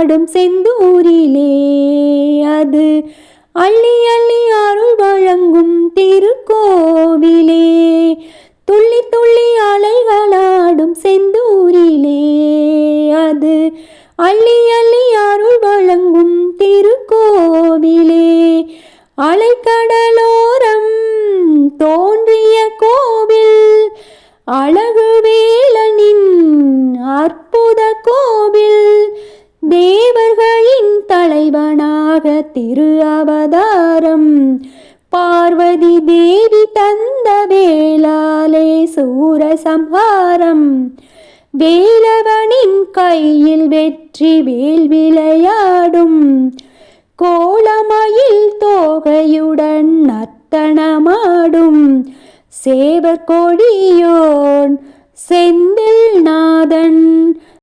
களலாடும் செந்தூரிலே அது அள்ளி அள்ளி அருள் வழங்கும் திருக்கோவிலே. துள்ளி துள்ளி அலைகளாடும் செந்தூரிலே அது அள்ளி அள்ளி அருள் வழங்கும் திருக்கோவிலே. அலைக்கடலோரம் தோன்றிய கோவில் அழகு வேலனின் அற்புத கோவில். தேவர்களின் தலைவனாக திரு அவதாரம் பார்வதி தேவி தந்த வேளாலே சூரசம்ஹாரம். வேலவனின் கையில் வெற்றி வேல் விளையாடும் கோலமயில் தோகையுடன் நர்த்தனமாடும் சேவர் கொடியோன் செந்தில் நாதன்